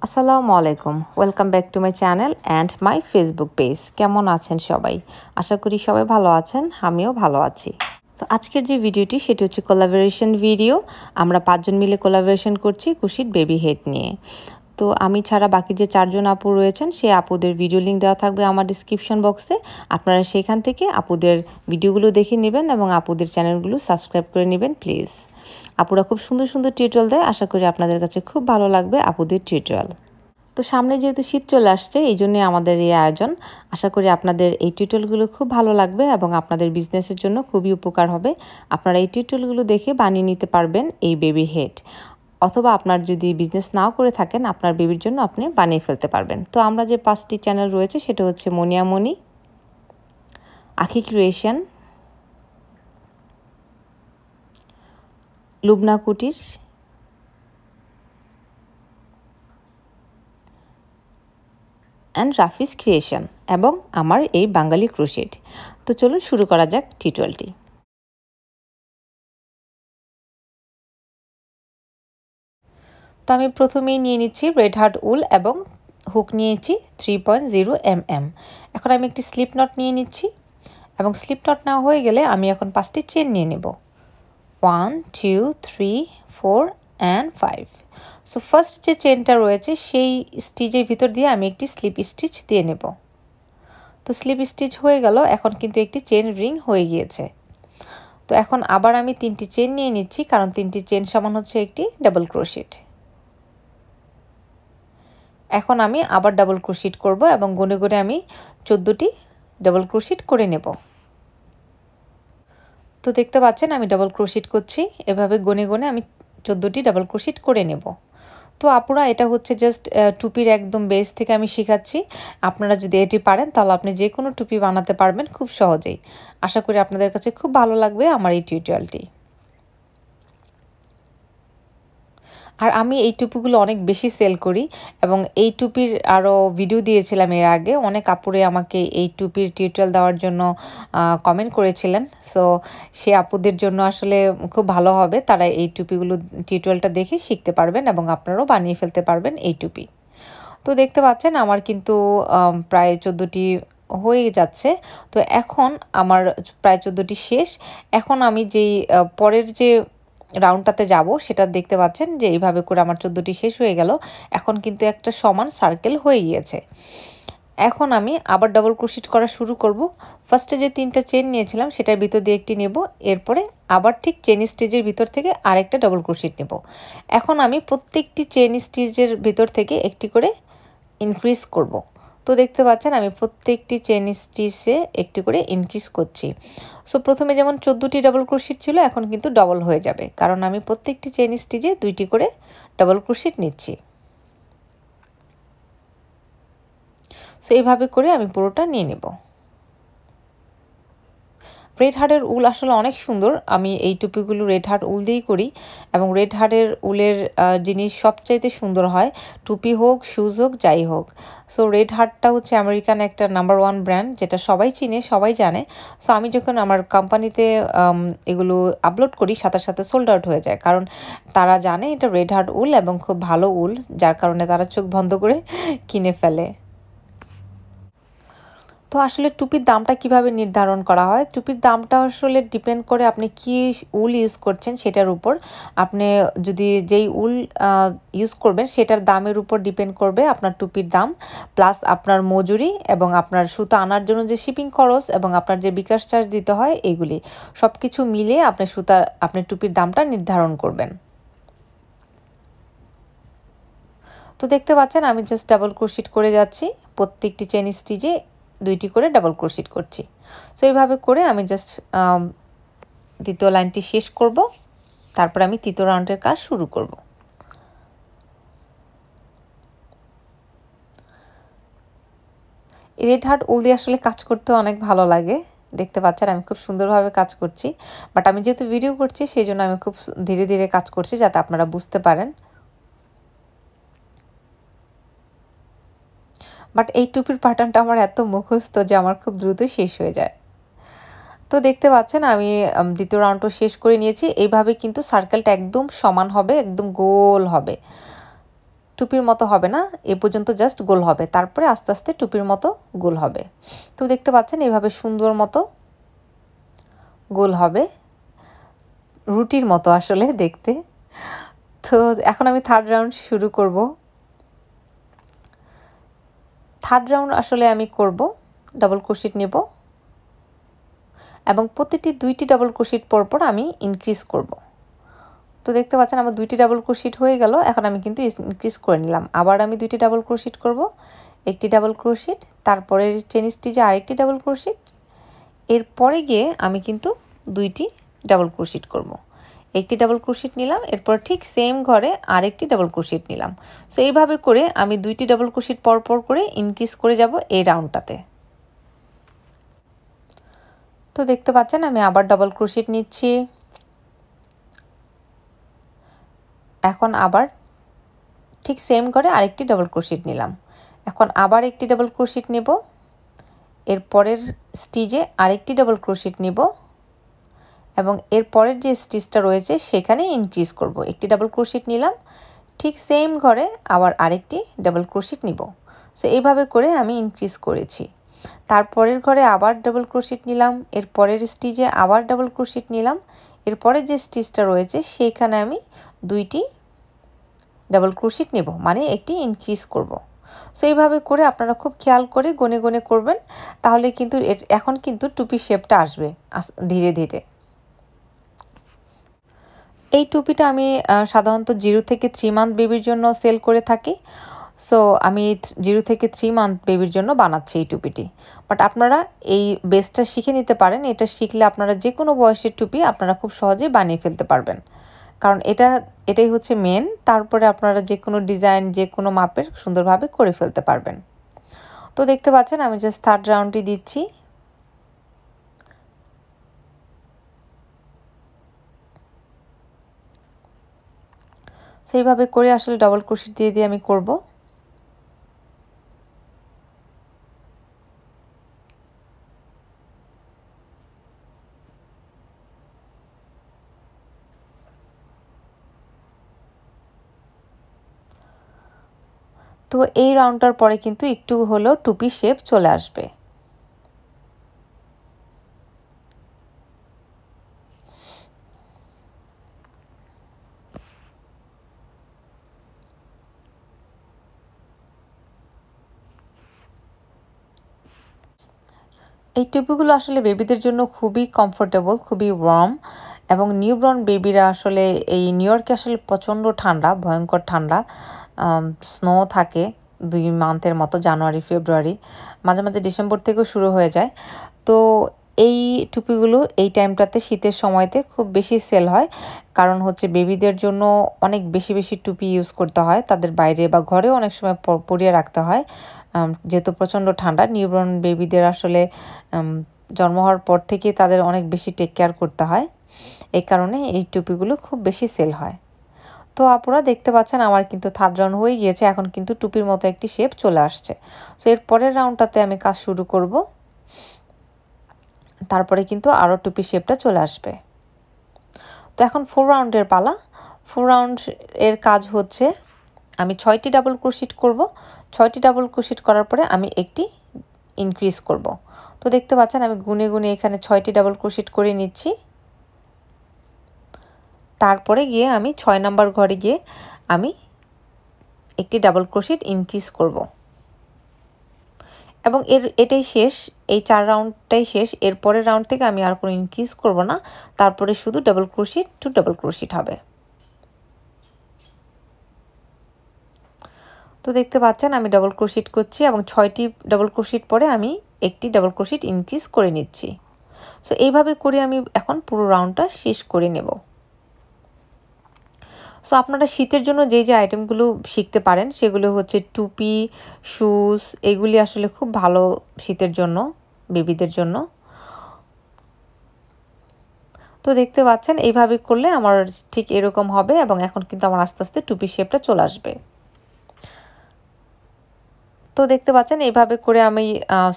আসসালামু আলাইকুম welcome back to my channel and my Facebook page. কেমন আছেন সবাই? আশা করি সবাই ভালো আছেন, আমিও ভালো আছি। তো আজকের যে ভিডিওটি সেটি হচ্ছে কোলাবোরেশন ভিডিও। আমরা 5 জন মিলে কোলাবোরেশন করছি কুশিট বেবি হেড নিয়ে। তো আমি ছাড়া বাকি যে 4 জন আপু রয়েছেন সেই আপুদের ভিডিও লিঙ্ক দেওয়া থাকবে আমার ডিসক্রিপশন বক্সে। আপনারা সেখান থেকে আপুদের ভিডিওগুলো দেখে নেবেন এবং আপুদের চ্যানেলগুলো সাবস্ক্রাইব করে নেবেন প্লিজ। আপুরা খুব সুন্দর সুন্দর টিউটোরিয়াল দেয়, আশা করি আপনাদের কাছে খুব ভালো লাগবে আপুদের টিউটোরিয়াল। তো সামনে যেহেতু শীত চলে আসছে এই জন্যে আমাদের এই আয়োজন। আশা করি আপনাদের এই টিউটোরিয়ালগুলো খুব ভালো লাগবে এবং আপনাদের বিজনেসের জন্য খুবই উপকার হবে। আপনারা এই টিউটোরিয়ালগুলো দেখে বানিয়ে নিতে পারবেন এই বেবি হেড, অথবা আপনার যদি বিজনেস নাও করে থাকেন আপনার বেবির জন্য আপনি বানিয়ে ফেলতে পারবেন। তো আমরা যে 5টি চ্যানেল রয়েছে সেটা হচ্ছে মনিয়ামণি, আখি ক্রিয়েশন, লুবনা কুটির, অ্যান্ড রাফিস ক্রিয়েশন এবং আমার এই বাঙালি ক্রোশেট। তো চলুন শুরু করা যাক টিউটোরিয়ালটি। তো আমি প্রথমেই নিয়ে নিচ্ছি রেড হার্ট উল এবং হুক নিয়েছি 3.0 mm। এখন আমি একটি স্লিপ নট নিয়ে নিচ্ছি এবং স্লিপ নট নেওয়া হয়ে গেলে আমি এখন 5টি চেন নিয়ে নেব। 1 2 3 4 and 5। সো ফার্স্ট যে চেনটা রয়েছে সেই স্টিচের ভিতর দিয়ে আমি একটি স্লিপ স্টিচ দিয়ে নেব। তো স্লিপ স্টিচ হয়ে গেল, এখন কিন্তু একটি চেন রিং হয়ে গিয়েছে। তো এখন আবার আমি 3টি চেন নিয়ে নিচ্ছি, কারণ 3টি চেন সমান হচ্ছে একটি ডাবল ক্রোশেট। এখন আমি আবার ডাবল ক্রোশেট করব এবং গুনে গুনে আমি 14টি ডাবল ক্রোশেট করে নেব। তো দেখতে পাচ্ছেন আমি ডাবল ক্রোশেট করছি, এভাবে গুনে গুনে আমি 14টি ডাবল ক্রোশেট করে নেব। তো আপুরা এটা হচ্ছে জাস্ট টুপির একদম বেস থেকে আমি শেখাচ্ছি। আপনারা যদি এটি পারেন তাহলে আপনি যে কোনো টুপি বানাতে পারবেন খুব সহজেই। আশা করি আপনাদের কাছে খুব ভালো লাগবে আমার এই টিউটোরিয়ালটি। আর আমি এই টুপিগুলো অনেক বেশি সেল করি এবং এই টুপির আরও ভিডিও দিয়েছিলাম এর আগে। অনেক আপুরে আমাকে এই টুপির টিউটোরিয়াল দেওয়ার জন্য কমেন্ট করেছিলেন। সো সে আপুদের জন্য আসলে খুব ভালো হবে, তারা এই টুপিগুলো টিউটোরিয়ালটা দেখে শিখতে পারবেন এবং আপনারাও বানিয়ে ফেলতে পারবেন এই টুপি। তো দেখতে পাচ্ছেন আমার কিন্তু প্রায় 14টি হয়ে যাচ্ছে। তো এখন আমার প্রায় 14টি শেষ। এখন আমি যেই পরের যে রাউন্ডটাতে যাব সেটা দেখতে পাচ্ছেন যে এইভাবে করে আমার 14টি শেষ হয়ে গেল। এখন কিন্তু একটা সমান সার্কেল হয়ে গিয়েছে। এখন আমি আবার ডাবল ক্রোশেট করা শুরু করব। ফার্স্টে যে 3টা চেন নিয়েছিলাম সেটার ভিতর দিয়ে একটি নেব, এরপরে আবার ঠিক চেন স্টিচের ভিতর থেকে আরেকটা ডাবল ক্রোশেট নেব। এখন আমি প্রত্যেকটি চেন স্টিচের ভিতর থেকে একটি করে ইনক্রিজ করব। তো দেখতে পাচ্ছেন আমি প্রত্যেকটি চেন স্টিচে একটি করে ইনক্রিজ করছি। সো প্রথমে যেমন 14টি ডাবল ক্রোশেট ছিল এখন কিন্তু ডবল হয়ে যাবে, কারণ আমি প্রত্যেকটি চেন স্টিচে 2টি করে ডাবল ক্রোশেট নিচ্ছি। সো এইভাবে করে আমি পুরোটা নিয়ে নেব। রেড হার্টের উল আসলে অনেক সুন্দর। আমি এই টুপিগুলো রেড হার্ট উল দিয়েই করি এবং রেড হার্টের উলের জিনিস সবচাইতে সুন্দর হয়, টুপি হোক শুজ হোক যাই হোক। সো রেড হার্টটা হচ্ছে আমেরিকান একটা নাম্বার 1 ব্র্যান্ড, যেটা সবাই চিনে সবাই জানে। সো আমি যখন আমার কোম্পানিতে এগুলো আপলোড করি সাথে সাথে সোল্ড আউট হয়ে যায়, কারণ তারা জানে এটা রেড হার্ট উল এবং খুব ভালো উল, যার কারণে তারা চোখ বন্ধ করে কিনে ফেলে। তো আসলে টুপির দামটা কিভাবে নির্ধারণ করা হয়? টুপির দামটা আসলে ডিপেন্ড করে আপনি কি উল ইউজ করছেন সেটার উপর। আপনি যদি যেই উল ইউজ করবেন সেটার দামের উপর ডিপেন্ড করবে আপনার টুপির দাম, প্লাস আপনার মজুরি এবং আপনার সুতা আনার জন্য যে শিপিং খরচ এবং আপনার যে বিকাশ চার্জ দিতে হয়, এগুলি সব কিছু মিলিয়ে আপনি টুপির দামটা নির্ধারণ করবেন। তো দেখতে পাচ্ছেন আমি জাস্ট ডাবল ক্রোশেট করে যাচ্ছি, প্রত্যেকটি চেন স্টিচে 2টি করে ডাবল ক্রোশেট করছি। সো এইভাবে করে আমি জাস্ট দ্বিতীয় লাইনটি শেষ করব, তারপর আমি তৃতীয় রাউন্ডের কাজ শুরু করব। রেড হার্ট উল দিয়ে আসলে কাজ করতে অনেক ভালো লাগে। দেখতে পাচ্ছেন আমি খুব সুন্দরভাবে কাজ করছি, বাট আমি যেহেতু ভিডিও করছি সেই জন্য আমি খুব ধীরে ধীরে কাজ করছি যাতে আপনারা বুঝতে পারেন। বাট এই টুপির প্যাটার্নটা আমার এত মুখস্থ যে আমার খুব দ্রুত শেষ হয়ে যায়। তো দেখতে পাচ্ছেন আমি দ্বিতীয় রাউন্ডও শেষ করে নিয়েছি। এইভাবে কিন্তু সার্কেলটা একদম সমান হবে, একদম গোল হবে। টুপির মতো হবে না, এ পর্যন্ত জাস্ট গোল হবে, তারপরে আস্তে আস্তে টুপির মতো গোল হবে। তো দেখতে পাচ্ছেন এইভাবে সুন্দর মতো গোল হবে, রুটির মতো আসলে দেখতে। তো এখন আমি থার্ড রাউন্ড শুরু করব। থার্ড রাউন্ড আসলে আমি করব ডাবল ক্রোশেট নেব এবং প্রতিটি 2টি ডাবল ক্রোশেট পরপর আমি ইনক্রিজ করব। তো দেখতে পাচ্ছেন আমার 2টি ডাবল ক্রোশেট হয়ে গেল, এখন আমি কিন্তু ইনক্রিজ করে নিলাম। আবার আমি 2টি ডাবল ক্রোশেট করব, একটি ডাবল ক্রোশেট, তারপরে চেন স্টিচে আরেকটি ডাবল ক্রোশেট, এরপরে গিয়ে আমি কিন্তু 2টি ডাবল ক্রোশেট করব। একটি ডাবল ক্রোশেট নিলাম, এরপর ঠিক সেম ঘরে আরেকটি ডাবল ক্রোশেট নিলাম। সো এইভাবে করে আমি 2টি ডাবল ক্রোশেট পরপর করে ইনক্রিজ করে যাব এই রাউন্ডটাতে। তো দেখতে পাচ্ছেন আমি আবার ডাবল ক্রোশেট নিচ্ছি, এখন আবার ঠিক সেম ঘরে আরেকটি ডাবল ক্রোশেট নিলাম, এখন আবার একটি ডাবল ক্রোশেট নেব, এর পরের স্টিচে আরেকটি ডাবল ক্রোশেট নেব এবং এর পরের যে স্টিচটা রয়েছে সেখানে ইনক্রিজ করব। একটি ডাবল ক্রোশেট নিলাম, ঠিক সেম ঘরে আবার আরেকটি ডাবল ক্রোশেট নিব। সো এইভাবে করে আমি ইনক্রিজ করেছি। তারপরের ঘরে আবার ডাবল ক্রোশেট নিলাম, এর পরের স্টিচে আবার ডাবল ক্রোশেট নিলাম, এরপরে যে স্টিচটা রয়েছে সেইখানে আমি 2টি ডাবল ক্রোশেট নেব, মানে একটি ইনক্রিজ করব। সো এইভাবে করে আপনারা খুব খেয়াল করে গনে গনে করবেন, তাহলে কিন্তু এখন কিন্তু টুপি শেপটা আসবে ধীরে ধীরে। এই টুপিটা আমি সাধারণত 0 থেকে 3 মান্থ বেবির জন্য সেল করে থাকি। সো আমি 0 থেকে 3 মান্থ বেবির জন্য বানাচ্ছি এই টুপিটি। বাট আপনারা এই বেসটা শিখে নিতে পারেন, এটা শিখলে আপনারা যে কোনো বয়সের টুপি আপনারা খুব সহজেই বানিয়ে ফেলতে পারবেন, কারণ এটাই হচ্ছে মেন। তারপরে আপনারা যে কোনো ডিজাইন যে কোনো মাপের সুন্দরভাবে করে ফেলতে পারবেন। তো দেখতে পাচ্ছেন আমি জাস্ট থার্ড রাউন্ডটি দিচ্ছি। সেইভাবে করে আসলে ডাবল ক্রোশেট দিয়ে দিয়ে আমি করব। তো এই রাউন্ডটার পরে কিন্তু একটু হলেও টুপি শেপ চলে আসবে। এই টুপিগুলো আসলে বেবিদের জন্য খুবই কমফোর্টেবল, খুবই ওয়ার্ম, এবং নিউবর্ন বেবিরা আসলে এই নিউ ইয়র্কে আসলে প্রচণ্ড ঠান্ডা, ভয়ঙ্কর ঠান্ডা, স্নো থাকে 2 মান্থের মতো, জানুয়ারি ফেব্রুয়ারি, মাঝে মাঝে ডিসেম্বর থেকেও শুরু হয়ে যায়। তো এই টুপিগুলো এই টাইমটাতে শীতের সময়তে খুব বেশি সেল হয়, কারণ হচ্ছে বেবিদের জন্য অনেক বেশি বেশি টুপি ইউজ করতে হয়, তাদের বাইরে বা ঘরেও অনেক সময় পরিয়ে রাখতে হয়, যেহেতু প্রচণ্ড ঠান্ডা। নিউবর্ন বেবিদের আসলে জন্ম হওয়ার পর থেকে তাদের অনেক বেশি টেক কেয়ার করতে হয়, এই কারণে এই টুপিগুলো খুব বেশি সেল হয়। তো আপনারা দেখতে পাচ্ছেন আমার কিন্তু থার্ড রাউন্ড হয়ে গিয়েছে, এখন কিন্তু টুপির মতো একটি শেপ চলে আসছে। সো এর পরের রাউন্ডটাতে আমি কাজ শুরু করব, তারপরে কিন্তু আরও টুপি শেপটা চলে আসবে। তো এখন 4 রাউন্ডের পালা। 4 রাউন্ড এর কাজ হচ্ছে আমি 6টি ডাবল ক্রোশেট করব। 6টি ডাবল ক্রোশেট করার পরে আমি একটি ইনক্রিজ করব। তো দেখতে পাচ্ছেন আমি গুনে গুনে এখানে 6টি ডাবল ক্রোশেট করে নিচ্ছি। তারপরে গিয়ে আমি 6 নাম্বার ঘরে গিয়ে আমি একটি ডাবল ক্রোশেট ইনক্রিজ করব এবং এটাই শেষ, এই 4 রাউন্ডটাই শেষ। এর পরের রাউন্ড থেকে আমি আর কোনো ইনক্রিজ করব না, তারপরে শুধু double crochet two double crochet হবে। তো দেখতে পাচ্ছেন আমি ডাবল ক্রোশেট করছি এবং 6টি ডাবল ক্রোশেট পরে আমি একটি ডাবল ক্রোশেট ইনক্রিজ করে নিচ্ছি। সো এইভাবে করে আমি এখন পুরো রাউন্ডটা শেষ করে নেব। সো আপনারা শীতের জন্য যে যে আইটেমগুলো শিখতে পারেন সেগুলো হচ্ছে টুপি, শুজ, এগুলি আসলে খুব ভালো শীতের জন্য, বেবিদের জন্য। তো দেখতে পাচ্ছেন এইভাবে করলে আমার ঠিক এরকম হবে এবং এখন কিন্তু আমার আস্তে আস্তে টুপি শেপটা চলে আসবে। তো দেখতে পাচ্ছেন এইভাবে করে আমি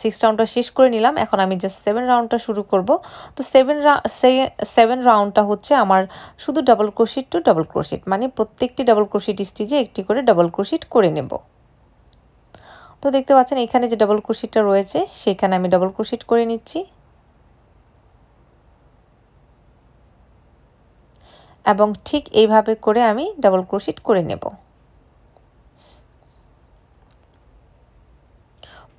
6 রাউন্ডটা শেষ করে নিলাম। এখন আমি জাস্ট 7 রাউন্ডটা শুরু করব। তো 7 রাউন্ডটা হচ্ছে আমার শুধু double crochet two double crochet, মানে প্রত্যেকটি ডাবল ক্রোশেট স্টিচে একটি করে ডাবল ক্রোশেট করে নেব। তো দেখতে পাচ্ছেন এখানে যে ডাবল ক্রোশেটটা রয়েছে সেখানে আমি ডাবল ক্রোশেট করে নিচ্ছি এবং ঠিক এইভাবে করে আমি ডাবল ক্রোশেট করে নেব।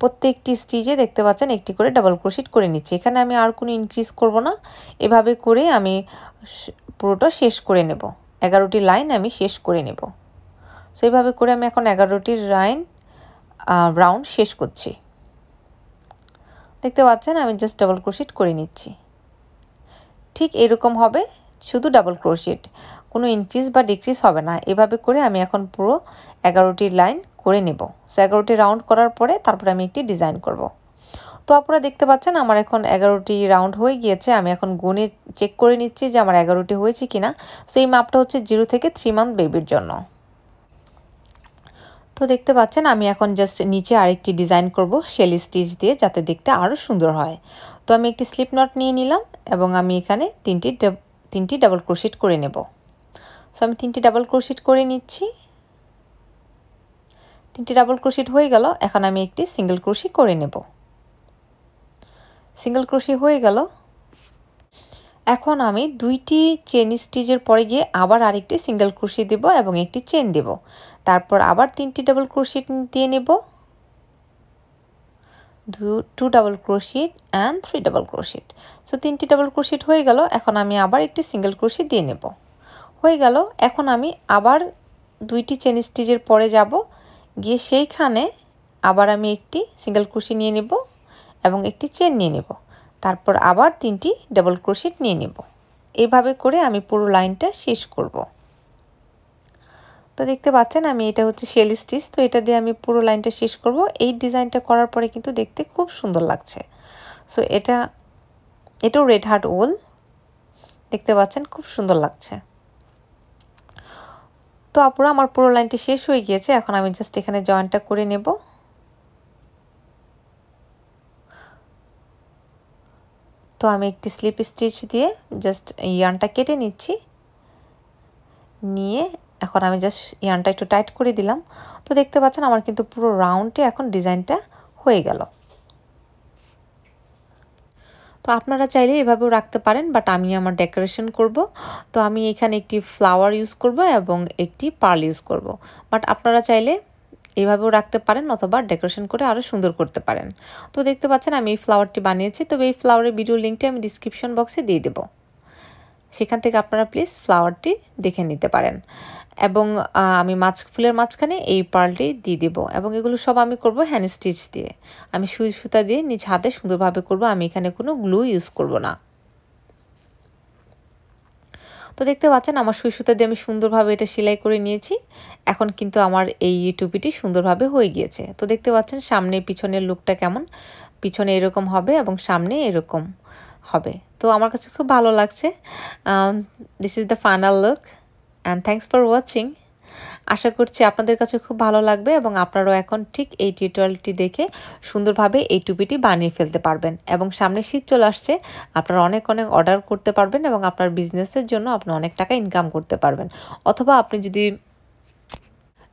প্রত্যেকটি স্টিচে দেখতে পাচ্ছেন একটি করে ডাবল ক্রোশেট করে নিচ্ছি। এখানে আমি আর কোনো ইনক্রিজ করব না, এভাবে করে আমি পুরোটা শেষ করে নেব। 11টি লাইন আমি শেষ করে নেব। সো এইভাবে করে আমি এখন 11টি রাউন্ড শেষ করছি। দেখতে পাচ্ছেন আমি জাস্ট ডাবল ক্রোশেট করে নিচ্ছি। ঠিক এরকম হবে, শুধু ডাবল ক্রোশেট, কোনো ইনক্রিজ বা ডিক্রিজ হবে না। এভাবে করে আমি এখন পুরো 11টি লাইন করে নেব। সো 11টি রাউন্ড করার পরে তারপরে আমি একটি ডিজাইন করব। তো আপনারা দেখতে পাচ্ছেন আমার এখন 11টি রাউন্ড হয়ে গিয়েছে। আমি এখন গুনে চেক করে নিচ্ছি যে আমার 11টি হয়েছে কিনা। সো এই মাপটা হচ্ছে 0 থেকে 3 মান্থ বেবির জন্য। তো দেখতে পাচ্ছেন আমি এখন জাস্ট নিচে আরেকটি ডিজাইন করব শেল স্টিচ দিয়ে, যাতে দেখতে আরও সুন্দর হয়। তো আমি একটি স্লিপ নট নিয়ে নিলাম এবং আমি এখানে তিনটি ডাবল ক্রোশেট করে নেব। সো আমি 3টি ডাবল ক্রোশেট করে নিচ্ছি। 3টি ডাবল ক্রোশেট হয়ে গেল। এখন আমি একটি সিঙ্গেল ক্রোশি করে নেব। সিঙ্গেল ক্রোশি হয়ে গেল। এখন আমি 2টি চেন স্টিচের পরে গিয়ে আবার আরেকটি সিঙ্গেল ক্রোশি দেব এবং একটি চেন দেব। তারপর আবার 3টি ডাবল ক্রোশেট দিয়ে নেব, 2 double crochet and 3 double crochet. So 3টি ডাবল ক্রোশেট হয়ে গেল। এখন আমি আবার একটি সিঙ্গেল ক্রোশি দিয়ে নেব। হয়ে গেল। এখন আমি আবার 2টি চেন স্টিচের পরে যাব, গিয়ে সেইখানে আবার আমি একটি সিঙ্গেল ক্রোশি নিয়ে নেব এবং একটি চেন নিয়ে নেব। তারপর আবার 3টি ডাবল ক্রোশেট নিয়ে নেব। এইভাবে করে আমি পুরো লাইনটা শেষ করব। তো দেখতে পাচ্ছেন আমি এটা হচ্ছে শেল স্টিচ, তো এটা দিয়ে আমি পুরো লাইনটা শেষ করব। এই ডিজাইনটা করার পরে কিন্তু দেখতে খুব সুন্দর লাগছে। সো এটাও রেড হার্ট ওল, দেখতে পাচ্ছেন খুব সুন্দর লাগছে। তো আপুরা আমার পুরো লাইনটি শেষ হয়ে গিয়েছে। এখন আমি জাস্ট এখানে জয়েন্টটা করে নেব। তো আমি একটি স্লিপ স্টিচ দিয়ে জাস্ট ইয়ার্নটা কেটে নিচ্ছি। নিয়ে এখন আমি জাস্ট ইয়ার্নটা একটু টাইট করে দিলাম। তো দেখতে পাচ্ছেন আমার কিন্তু পুরো রাউন্ডে এখন ডিজাইনটা হয়ে গেল। তো আপনারা চাইলে এভাবেও রাখতে পারেন, বাট আমি আমার ডেকোরেশন করব। তো আমি এখানে একটি ফ্লাওয়ার ইউজ করব এবং একটি পার্ল ইউজ করব। বাট আপনারা চাইলে এভাবেও রাখতে পারেন অথবা ডেকোরেশন করে আরও সুন্দর করতে পারেন। তো দেখতে পাচ্ছেন আমি এই ফ্লাওয়ারটি বানিয়েছি। তবে এই ফ্লাওয়ারের ভিডিও লিঙ্কটি আমি ডিসক্রিপশন বক্সে দিয়ে দেব, সেখান থেকে আপনারা প্লিজ ফ্লাওয়ারটি দেখে নিতে পারেন। এবং আমি ফুলের মাঝখানে এই পার্লটি দিয়ে দেব এবং এগুলো সব আমি করব হ্যান্ড স্টিচ দিয়ে। আমি সুই সুতা দিয়ে নিজ হাতে সুন্দরভাবে করব, আমি এখানে কোনো গ্লু ইউজ করব না। তো দেখতে পাচ্ছেন আমার সুই সুতা দিয়ে আমি সুন্দরভাবে এটা সেলাই করে নিয়েছি। এখন কিন্তু আমার এই টুপিটি সুন্দরভাবে হয়ে গিয়েছে। তো দেখতে পাচ্ছেন সামনে পিছনের লুকটা কেমন, পিছনে এরকম হবে এবং সামনে এরকম হবে। তো আমার কাছে খুব ভালো লাগছে। This is the final look and thanks for watching. আশা করছি আপনাদের কাছে খুব ভালো লাগবে এবং আপনারাও এখন ঠিক এই টিউটোরিয়ালটি দেখে সুন্দরভাবে এই টুপিটি বানিয়ে ফেলতে পারবেন। এবং সামনে শীত চলে আসছে, আপনারা অনেক অর্ডার করতে পারবেন এবং আপনার বিজনেসের জন্য আপনি অনেক টাকা ইনকাম করতে পারবেন। অথবা আপনি যদি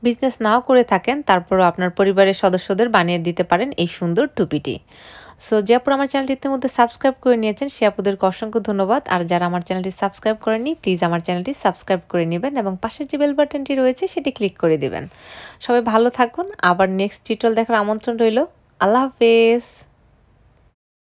বিজনেস নাও করে থাকেন তারপরও আপনার পরিবারের সদস্যদের বানিয়ে দিতে পারেন এই সুন্দর টুপিটি। সো যে আপুরা আমার চ্যানেলটি ইতিমধ্যে সাবস্ক্রাইব করে নিয়েছেন সে আপুদেরকে অসংখ্য ধন্যবাদ। আর যারা আমার চ্যানেলটি সাবস্ক্রাইব করেননি প্লিজ আমার চ্যানেলটি সাবস্ক্রাইব করে নেবেন এবং পাশের যে বেল বাটনটি রয়েছে সেটি ক্লিক করে দেবেন। সবাই ভালো থাকুন। আবার নেক্সট টিউটোরিয়াল দেখার আমন্ত্রণ রইল। আল্লাহ হাফেজ।